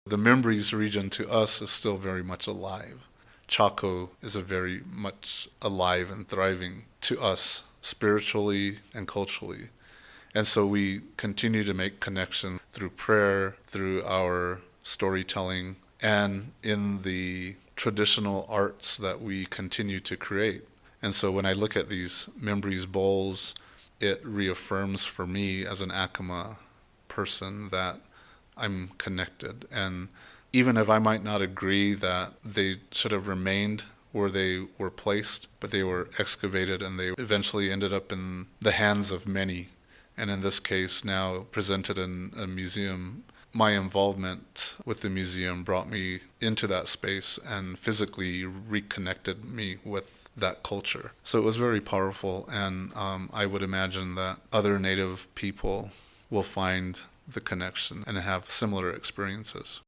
The Mimbres region to us is still very much alive. Chaco is a very much alive and thriving to us spiritually and culturally. And so we continue to make connection through prayer, through our storytelling, and in the traditional arts that we continue to create. And so when I look at these Mimbres bowls, it reaffirms for me as an Acoma person that I'm connected. And even if I might not agree that they should have remained where they were placed, but they were excavated and they eventually ended up in the hands of many. And in this case, now presented in a museum, my involvement with the museum brought me into that space and physically reconnected me with that culture. So it was very powerful, and I would imagine that other Native people will find the connection and have similar experiences.